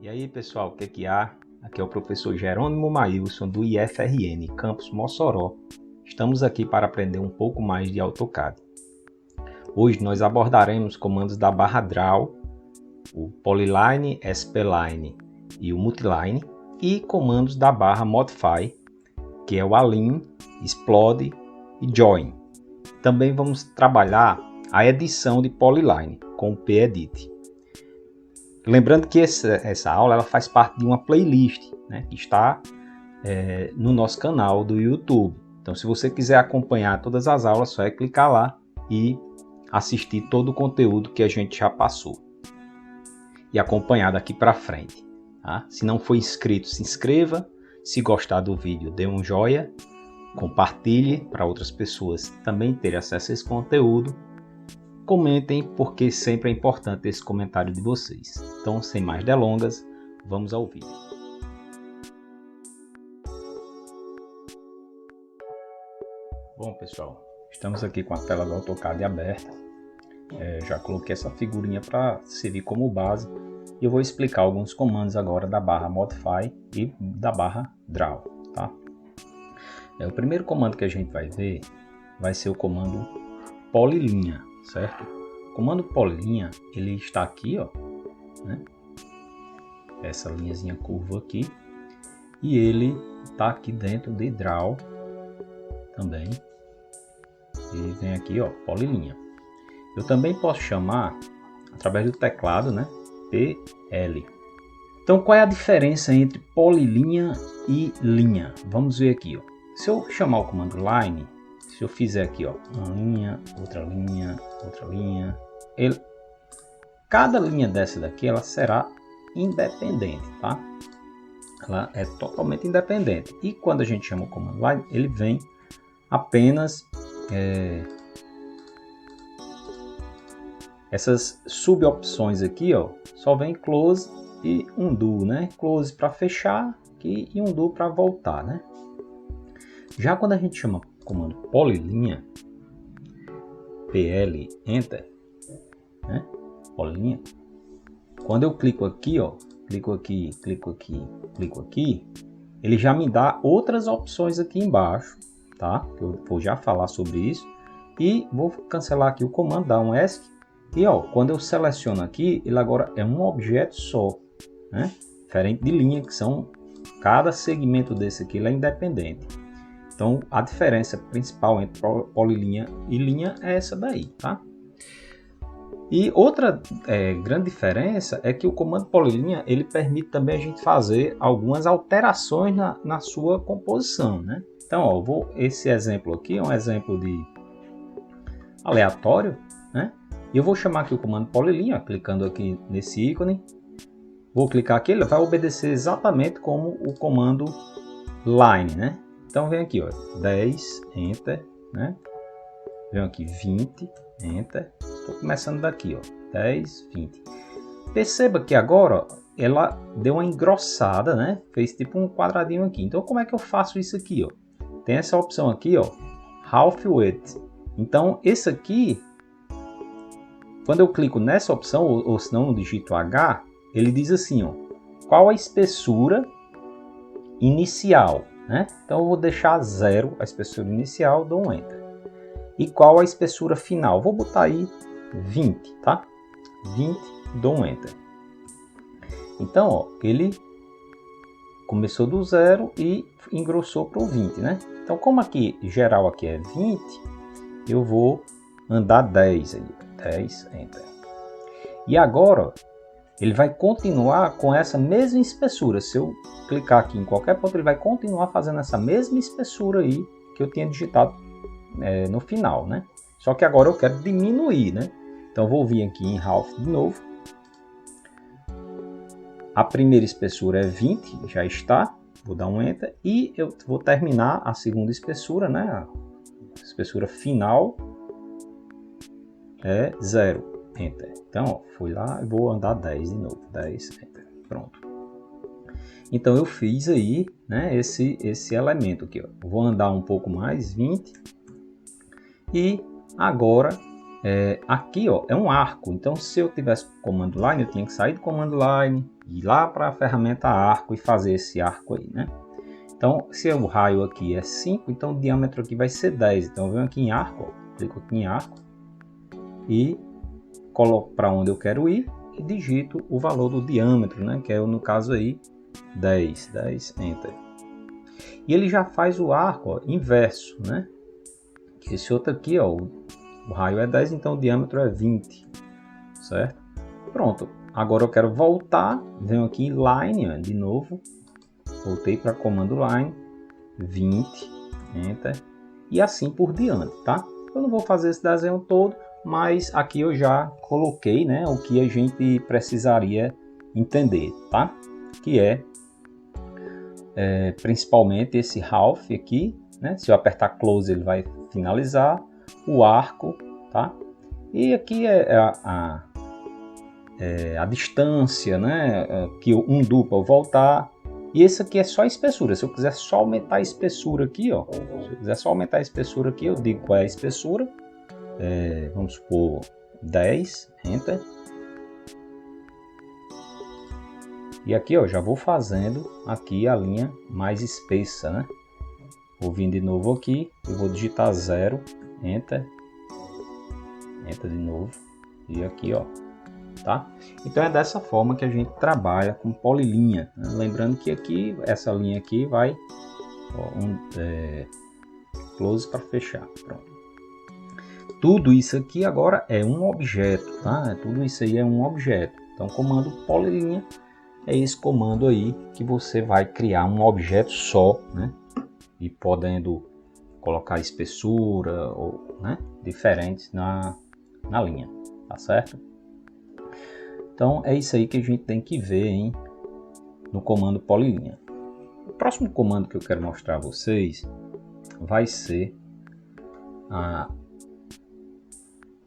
E aí pessoal, o que é que há? Aqui é o professor Jerônimo Maílson do IFRN, Campus Mossoró. Estamos aqui para aprender um pouco mais de AutoCAD. Hoje nós abordaremos comandos da barra Draw, o Polyline, Spline e o Multiline, e comandos da barra Modify, que é o Align, Explode e Join. Também vamos trabalhar a edição de Polyline com o Pedit. Lembrando que essa aula ela faz parte de uma playlist, né, que está no nosso canal do YouTube. Então, se você quiser acompanhar todas as aulas, só é clicar lá e assistir todo o conteúdo que a gente já passou e acompanhar daqui para frente. Tá? Se não for inscrito, se inscreva. Se gostar do vídeo, dê um joinha, compartilhe para outras pessoas também terem acesso a esse conteúdo. Comentem, porque sempre é importante esse comentário de vocês. Então, sem mais delongas, vamos ao vídeo. Bom, pessoal, estamos aqui com a tela do AutoCAD aberta. Já coloquei essa figurinha para servir como base. E eu vou explicar alguns comandos agora da barra Modify e da barra Draw. Tá? O primeiro comando que a gente vai ver vai ser o comando Polylinha. Certo? O comando Polylinha, ele está aqui, ó, né? Essa linhazinha curva aqui, e ele está aqui dentro de Draw também, e vem aqui, ó, Polylinha. Eu também posso chamar através do teclado, né? PL. Então, qual é a diferença entre Polylinha e linha? Vamos ver aqui, ó. Se eu chamar o comando Line, se eu fizer aqui, ó, uma linha, outra linha, cada linha dessa daqui, ela será independente, tá? Ela é totalmente independente. E quando a gente chama o comando line, ele vem apenas essas subopções aqui, ó, só vem close e undo, né? Close para fechar aqui e undo para voltar, né? Já quando a gente chama o comando Polylinha, PL, Enter, né? Polylinha. Quando eu clico aqui, ó, clico aqui, ele já me dá outras opções aqui embaixo, tá? Eu vou já falar sobre isso. E vou cancelar aqui o comando, dar um ESC. E ó, quando eu seleciono aqui, ele agora é um objeto só, né? Diferente de linha, que são cada segmento desse aqui ele é independente. Então, a diferença principal entre polylinha e linha é essa daí, tá? E outra grande diferença é que o comando polylinha, ele permite também a gente fazer algumas alterações na sua composição, né? Então, ó, esse exemplo aqui é um exemplo de aleatório, né? E eu vou chamar aqui o comando polylinha, clicando aqui nesse ícone. Vou clicar aqui, ele vai obedecer exatamente como o comando line, né? Então vem aqui, ó, 10, Enter, né? Vem aqui 20, Enter. Estou começando daqui, ó, 10, 20. Perceba que agora ó, ela deu uma engrossada, né? Fez tipo um quadradinho aqui. Então como é que eu faço isso aqui, ó? Tem essa opção aqui, ó, Half Width. Então esse aqui, quando eu clico nessa opção, ou se não no digito H, ele diz assim, ó, qual a espessura inicial? Né? Então eu vou deixar 0 a espessura inicial, dou um Enter. E qual a espessura final? Vou botar aí 20, tá? 20, dou um Enter. Então, ó, ele começou do 0 e engrossou para o 20, né? Então, como aqui geral aqui é 20, eu vou andar 10 aí, 10, Enter. E agora, ó, ele vai continuar com essa mesma espessura. Se eu clicar aqui em qualquer ponto, ele vai continuar fazendo essa mesma espessura aí que eu tinha digitado no final, né? Só que agora eu quero diminuir, né? Então eu vou vir aqui em Half de novo. A primeira espessura é 20, já está. Vou dar um Enter e eu vou terminar a segunda espessura, né? A espessura final é 0. Enter. Então, ó, fui lá e vou andar 10 de novo. 10, Enter. Pronto. Então, eu fiz aí, né, esse elemento aqui. Ó. Vou andar um pouco mais, 20. E agora, Aqui ó, é um arco, então se eu tivesse comando line, eu tinha que sair do comando line, ir lá para a ferramenta arco e fazer esse arco aí, né? Então se o raio aqui é 5, então o diâmetro aqui vai ser 10, então eu venho aqui em arco, ó, clico aqui em arco e coloco para onde eu quero ir e digito o valor do diâmetro, né? Que é no caso aí 10, enter. E ele já faz o arco ó, inverso, né? Esse outro aqui ó, o raio é 10, então o diâmetro é 20, certo? Pronto, agora eu quero voltar, venho aqui em line, ó, de novo, voltei para comando line, 20, enter, e assim por diante, tá? Eu não vou fazer esse desenho todo, mas aqui eu já coloquei, né, o que a gente precisaria entender, tá? Que principalmente esse half aqui, né? Se eu apertar close ele vai finalizar, o arco, tá? E aqui é a distância, né? Que um duplo ao voltar. E esse aqui é só a espessura. Se eu quiser só aumentar a espessura aqui, ó. Se eu quiser só aumentar a espessura aqui, eu digo qual é a espessura. Vamos supor 10, enter. E aqui, ó, já vou fazendo aqui a linha mais espessa, né? Vou vir de novo aqui, eu vou digitar 0, enter. Enter de novo. E aqui, ó, tá? Então é dessa forma que a gente trabalha com polilinha, né? Lembrando que aqui, essa linha aqui vai close para fechar, pronto. Tudo isso aqui agora é um objeto, tá? Tudo isso aí é um objeto. Então comando polilinha é esse comando aí que você vai criar um objeto só, né? E podendo colocar espessura ou, né, diferentes na linha, tá certo? Então é isso aí que a gente tem que ver, hein, no comando polilinha. O próximo comando que eu quero mostrar a vocês vai ser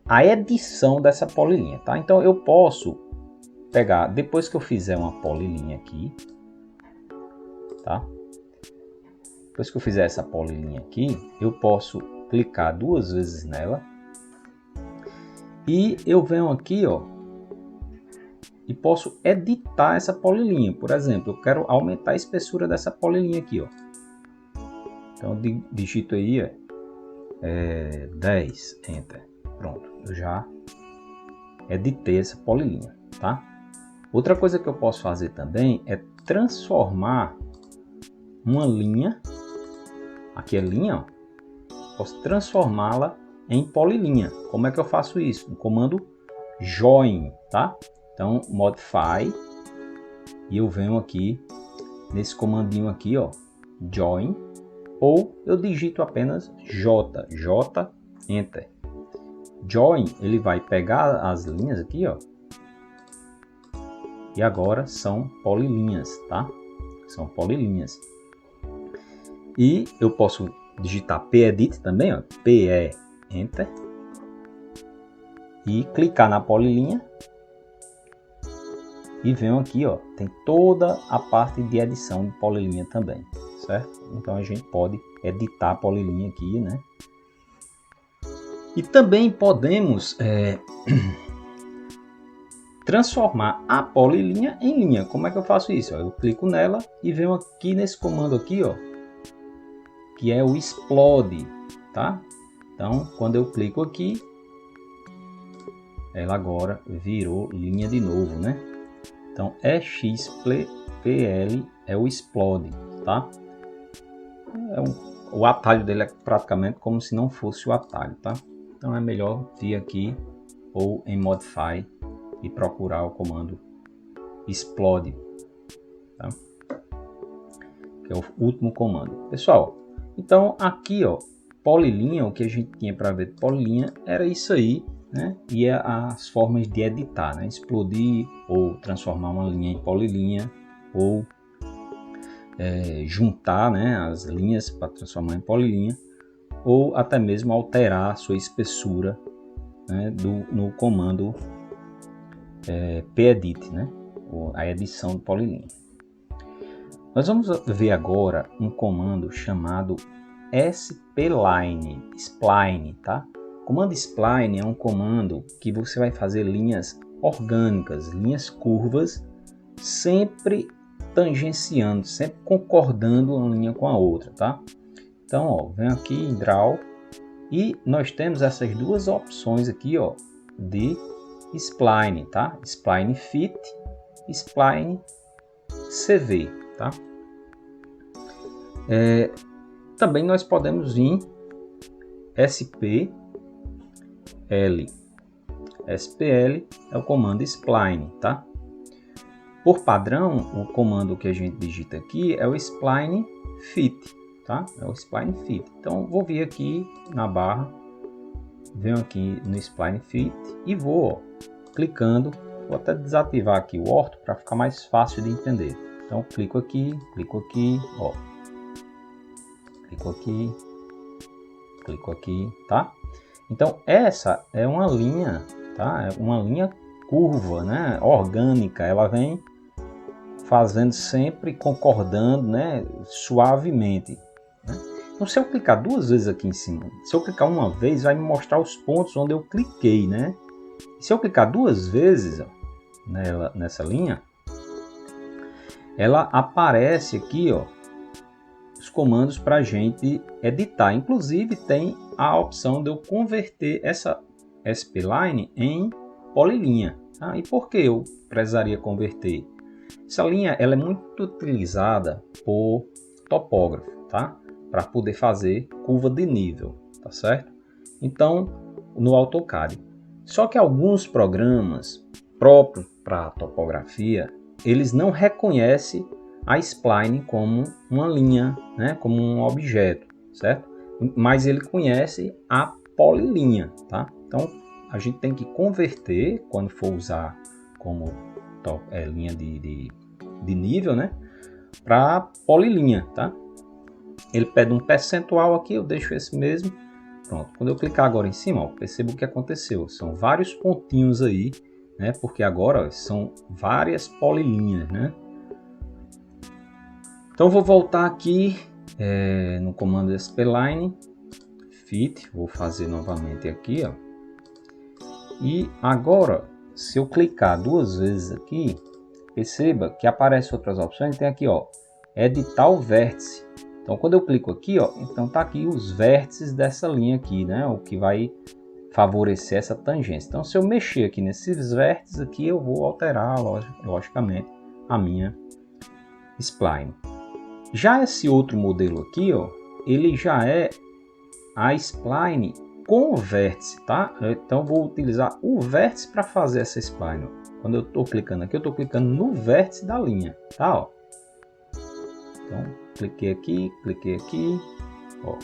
a edição dessa polilinha, tá? Então eu posso pegar, depois que eu fizer uma polilinha aqui, tá? Depois que eu fizer essa polilinha aqui, eu posso clicar 2 vezes nela e eu venho aqui, ó, e posso editar essa polilinha. Por exemplo, eu quero aumentar a espessura dessa polilinha aqui, ó. Então eu digito aí, 10, enter. Pronto, eu já editei essa polilinha, tá? Outra coisa que eu posso fazer também é transformar uma linha, aqui é linha, ó, posso transformá-la em polilinha. Como é que eu faço isso? No comando join, tá? Então, modify, e eu venho aqui nesse comandinho aqui, ó, join, ou eu digito apenas J, enter. Join, ele vai pegar as linhas aqui, ó, e agora são polilinhas, tá? São polilinhas. E eu posso digitar pedit também, ó, PE, enter, e clicar na polilinha. E venho aqui, ó, tem toda a parte de edição de polilinha também, certo? Então a gente pode editar a polilinha aqui, né? E também podemos transformar a polilinha em linha. Como é que eu faço isso? Eu clico nela e venho aqui nesse comando aqui, ó, que é o explode, tá? Então quando eu clico aqui, ela agora virou linha de novo, né? Então EXPL é o explode, tá? O atalho dele é praticamente como se não fosse o atalho, tá? Então é melhor vir aqui ou em Modify e procurar o comando explode, tá? Que é o último comando. Pessoal, então aqui, ó, polilinha, o que a gente tinha para ver de polilinha era isso aí, né? E as formas de editar, né? Explodir ou transformar uma linha em polilinha, ou juntar, né, as linhas para transformar em polilinha, ou até mesmo alterar a sua espessura, né, no comando pedit, né, a edição de polilinha. Nós vamos ver agora um comando chamado spline, tá? comando spline é um comando que você vai fazer linhas orgânicas, linhas curvas, sempre tangenciando, sempre concordando uma linha com a outra, tá? Então, ó, venho aqui em Draw e nós temos essas duas opções aqui, ó, de spline, tá? Spline Fit, Spline CV, tá? Também nós podemos vir SPL. SPL é o comando spline, tá? Por padrão, o comando que a gente digita aqui é o spline fit, tá? É o spline fit. Então, vou vir aqui na barra, venho aqui no spline fit e vou, ó, clicando. Vou até desativar aqui o orto para ficar mais fácil de entender. Então, clico aqui, ó. Clico aqui, tá? Então, essa é uma linha, tá? É uma linha curva, né? Orgânica. Ela vem fazendo sempre, concordando, né? Suavemente, né? Então, se eu clicar duas vezes aqui em cima, se eu clicar uma vez, vai me mostrar os pontos onde eu cliquei, né? E se eu clicar duas vezes, ó, nessa linha, ela aparece aqui, ó, os comandos para a gente editar. Inclusive tem a opção de eu converter essa spline em polilinha. E por que eu precisaria converter? Essa linha ela é muito utilizada por topógrafo, tá? Para poder fazer curva de nível, tá certo? Então, no AutoCAD. Só que alguns programas próprios para topografia, eles não reconhecem a spline como uma linha, né, como um objeto, certo? Mas ele conhece a polilinha, tá? Então a gente tem que converter quando for usar como linha de nível, né, para polilinha, tá? Ele pede um percentual aqui, eu deixo esse mesmo. Pronto. Quando eu clicar agora em cima, ó, perceba o que aconteceu. São vários pontinhos aí, né? Porque agora ó, são várias polilinhas, né? Então vou voltar aqui no comando spline fit, vou fazer novamente aqui, ó. E agora, se eu clicar duas vezes aqui, perceba que aparecem outras opções. Tem aqui, ó, editar o vértice. Então quando eu clico aqui, ó, então tá aqui os vértices dessa linha aqui, né? O que vai favorecer essa tangência. Então se eu mexer aqui nesses vértices aqui, eu vou alterar, logicamente, a minha spline. Já esse outro modelo aqui, ó, ele já é a spline com vértice, tá? Então vou utilizar o vértice para fazer essa spline. Ó. Quando eu estou clicando aqui, eu estou clicando no vértice da linha, tá? Ó. Então cliquei aqui, ó.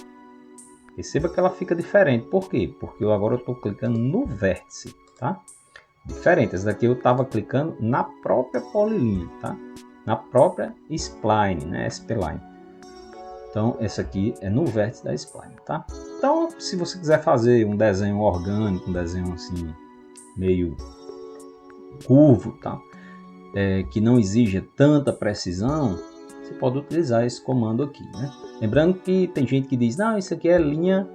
Perceba que ela fica diferente. Por quê? Porque agora eu estou clicando no vértice, tá? Diferente. Essa daqui eu estava clicando na própria polilinha, tá? Na própria spline, né? Spline. Então, essa aqui é no vértice da spline, tá? Então, se você quiser fazer um desenho orgânico, um desenho assim, meio curvo, tá? Que não exija tanta precisão, você pode utilizar esse comando aqui, né? Lembrando que tem gente que diz, não, isso aqui é linha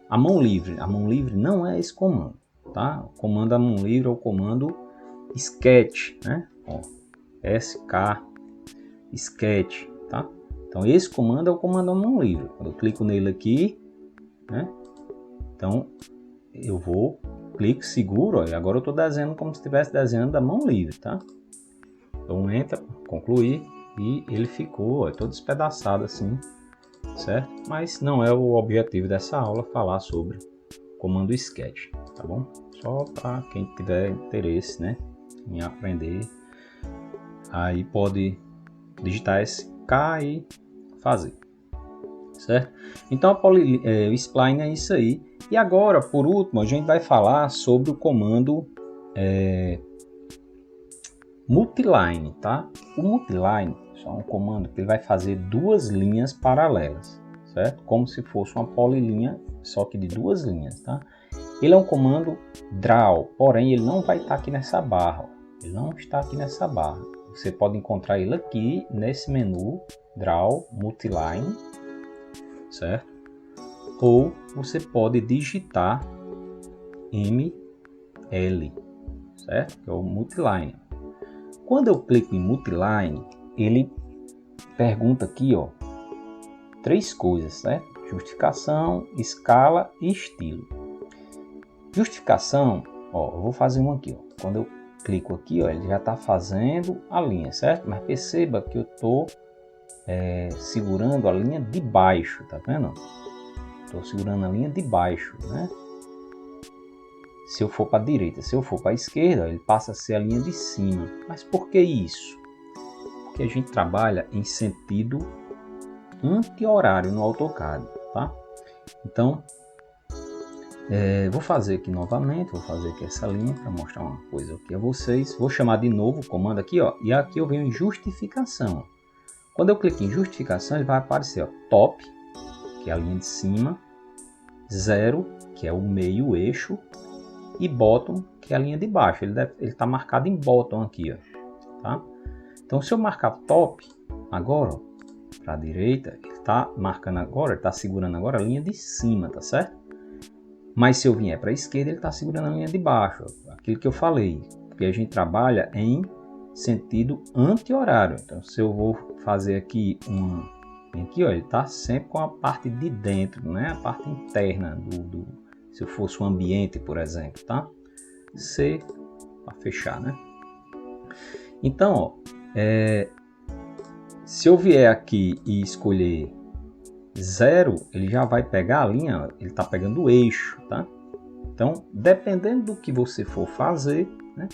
a mão livre. A mão livre não é esse comando, tá? O comando a mão livre é o comando Sketch, né? Ó, SK Sketch, tá? Então esse comando é o comando a mão livre. Quando eu clico nele aqui, né? Então eu vou, clico, seguro, ó, e agora eu estou desenhando como se estivesse desenhando da mão livre, tá? Então entra, concluir, e ele ficou, ó, todo despedaçado assim, certo? Mas não é o objetivo dessa aula falar sobre o comando Sketch, tá bom? Só para quem tiver interesse, né, em aprender, aí pode digitar SK e fazer, certo? Então o spline é isso aí. E agora, por último, a gente vai falar sobre o comando multiline, tá? O multiline é um comando que ele vai fazer duas linhas paralelas, certo? Como se fosse uma polilinha, só que de duas linhas, tá? Ele é um comando draw, porém ele não vai estar aqui nessa barra, ó. Ele não está aqui nessa barra. Você pode encontrar ele aqui nesse menu draw multiline, certo? ou você pode digitar ML, certo? Que é o multiline. Quando eu clico em multiline, ele pergunta aqui, ó, 3 coisas, certo? Justificação, escala e estilo. Justificação, ó, eu vou fazer um aqui, ó. Quando eu clico aqui, ó, ele já está fazendo a linha, certo? Mas perceba que eu estou segurando a linha de baixo, tá vendo? Estou segurando a linha de baixo, né? Se eu for para a direita, se eu for para a esquerda, ele passa a ser a linha de cima. Mas por que isso? Porque a gente trabalha em sentido anti-horário no AutoCAD, tá? Então, vou fazer aqui novamente, vou fazer aqui essa linha para mostrar uma coisa aqui a vocês. Vou chamar de novo o comando aqui, ó, e aqui eu venho em justificação. Quando eu clico em justificação, ele vai aparecer, ó, top, que é a linha de cima, 0, que é o meio eixo, e bottom, que é a linha de baixo. Ele está marcado em bottom aqui, ó, tá? Então, se eu marcar top agora, para a direita, ele está marcando agora, ele está segurando agora a linha de cima, tá certo? Mas se eu vier para a esquerda, ele está segurando a linha de baixo, aquilo que eu falei, porque a gente trabalha em sentido anti-horário. Então, se eu vou fazer aqui aqui, ó, ele está sempre com a parte de dentro, né? A parte interna se eu fosse um ambiente, por exemplo, tá? C para fechar, né? Então, ó, se eu vier aqui e escolher 0, ele já vai pegar a linha, ele está pegando o eixo, tá? Então, dependendo do que você for fazer, né?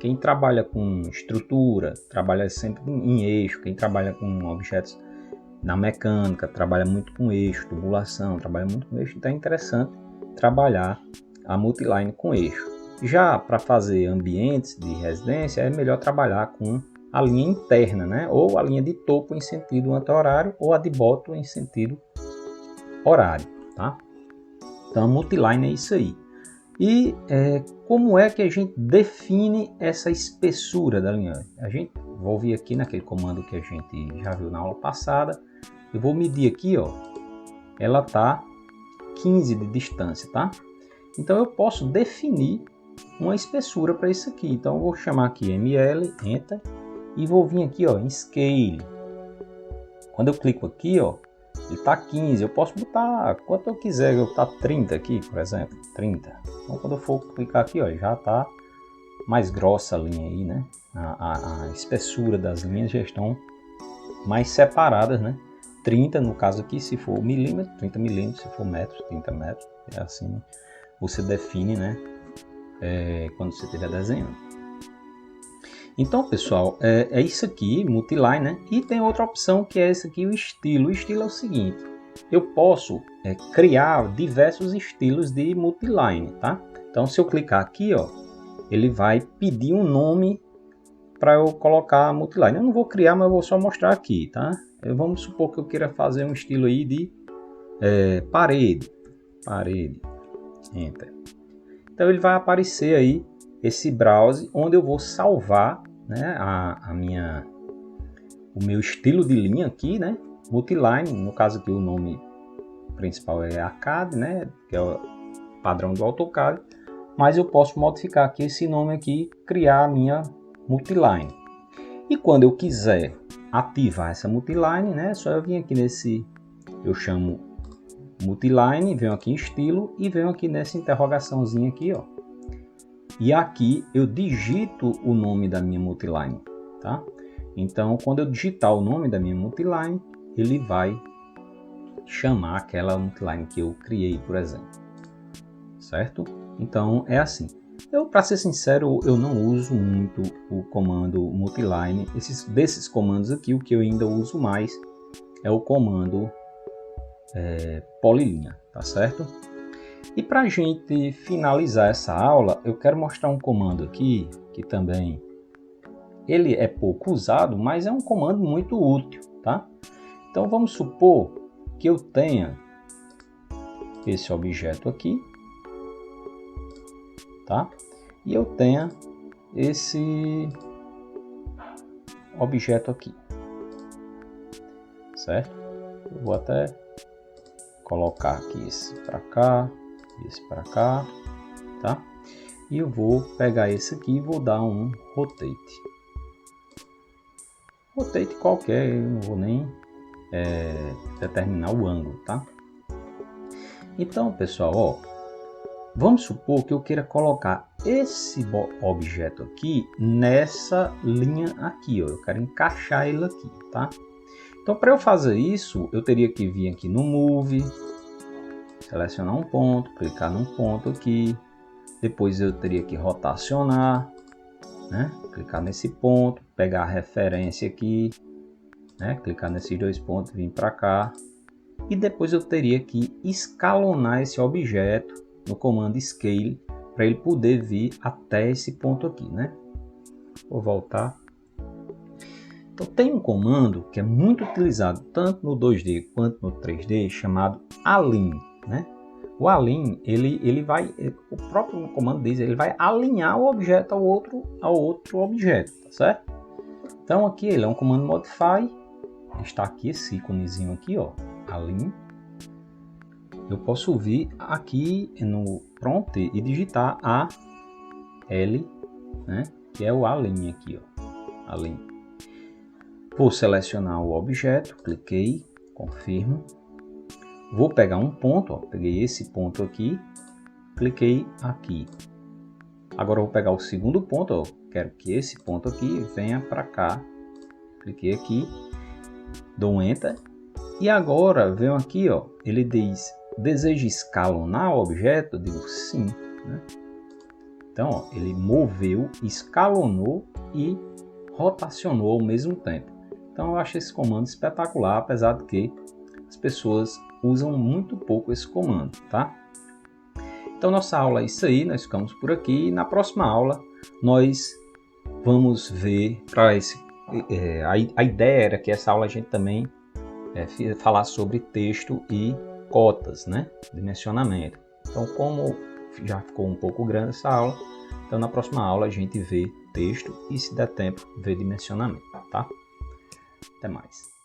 Quem trabalha com estrutura, trabalha sempre em eixo. Quem trabalha com objetos na mecânica, trabalha muito com eixo, tubulação, trabalha muito com eixo. Então é interessante trabalhar a multiline com eixo. Já para fazer ambientes de residência, é melhor trabalhar com a linha interna, né? Ou a linha de topo em sentido anti-horário, ou a de bottom em sentido horário, tá? Então a multiline é isso aí. E como é que a gente define essa espessura da linha? Vou vir aqui naquele comando que a gente já viu na aula passada. Eu vou medir aqui, ó, ela está 15 de distância, tá? Então eu posso definir uma espessura para isso aqui. Então eu vou chamar aqui ML, Enter, e vou vir aqui, ó, em Scale. Quando eu clico aqui, ó, ele está 15, eu posso botar quanto eu quiser, eu botar 30 aqui, por exemplo, 30. Então quando eu for clicar aqui, ó, já está mais grossa a linha aí, né? A espessura das linhas já estão mais separadas, né? 30 no caso aqui, se for milímetro, 30 milímetros, se for metros, 30 metros, é assim você define, né? Quando você estiver desenhando. Então, pessoal, é isso aqui, multiline, né? E tem outra opção que é esse aqui, o estilo. O estilo é o seguinte, eu posso criar diversos estilos de multiline, tá? Então, se eu clicar aqui, ó, ele vai pedir um nome para eu colocar a multiline. Eu não vou criar, mas eu vou só mostrar aqui, tá? Vamos supor que eu queira fazer um estilo aí de parede, Enter. Então, ele vai aparecer aí esse browse onde eu vou salvar, né, o meu estilo de linha aqui, né, multiline. No caso aqui o nome principal é ACAD, né, que é o padrão do AutoCAD, mas eu posso modificar aqui esse nome aqui, criar a minha multiline. E quando eu quiser ativar essa multiline, né, só eu vir aqui nesse, eu chamo multiline, venho aqui em estilo e venho aqui nessa interrogaçãozinha aqui, ó. E aqui eu digito o nome da minha multiline, tá? Então, quando eu digitar o nome da minha multiline, ele vai chamar aquela multiline que eu criei, por exemplo. Certo? Então, é assim. Para ser sincero, eu não uso muito o comando multiline. Desses comandos aqui, o que eu ainda uso mais é o comando polilinha, tá certo? E para a gente finalizar essa aula, eu quero mostrar um comando aqui, que também ele é pouco usado, mas é um comando muito útil, tá? Então vamos supor que eu tenha esse objeto aqui, tá? E eu tenha esse objeto aqui, certo? Eu vou até colocar aqui esse para cá, esse para cá, tá? E eu vou pegar esse aqui e vou dar um rotate. Rotate qualquer, eu não vou nem determinar o ângulo, tá? Então, pessoal, ó, vamos supor que eu queira colocar esse objeto aqui nessa linha aqui, ó. Eu quero encaixar ele aqui, tá? Então, para eu fazer isso, eu teria que vir aqui no Move, selecionar um ponto, clicar num ponto aqui. Depois eu teria que rotacionar, né? Clicar nesse ponto, pegar a referência aqui, né? Clicar nesses dois pontos, vir para cá. E depois eu teria que escalonar esse objeto no comando Scale para ele poder vir até esse ponto aqui, né? Vou voltar. Então tem um comando que é muito utilizado tanto no 2D quanto no 3D chamado Align, né? O Align, ele vai, o próprio comando diz, ele vai alinhar o objeto ao outro objeto, tá certo? Então aqui ele é um comando Modify, está aqui esse íconezinho aqui, ó, Align. Eu posso vir aqui no Prompt e digitar AL, né? Que é o Align aqui, ó, Align. Vou selecionar o objeto, cliquei, confirmo. Vou pegar um ponto, ó, peguei esse ponto aqui, cliquei aqui. Agora eu vou pegar o segundo ponto, ó, quero que esse ponto aqui venha para cá. Cliquei aqui, dou um Enter. E agora venho aqui, ó, ele diz, deseja escalonar o objeto? Eu digo sim, né? Então, ó, ele moveu, escalonou e rotacionou ao mesmo tempo. Então eu acho esse comando espetacular, apesar de que as pessoas usam muito pouco esse comando, tá? Então nossa aula é isso aí, nós ficamos por aqui. Na próxima aula nós vamos ver para esse a ideia era que essa aula a gente também falar sobre texto e cotas, né? Dimensionamento. Então como já ficou um pouco grande essa aula, então na próxima aula a gente vê texto e, se der tempo, vê dimensionamento, tá? Até mais.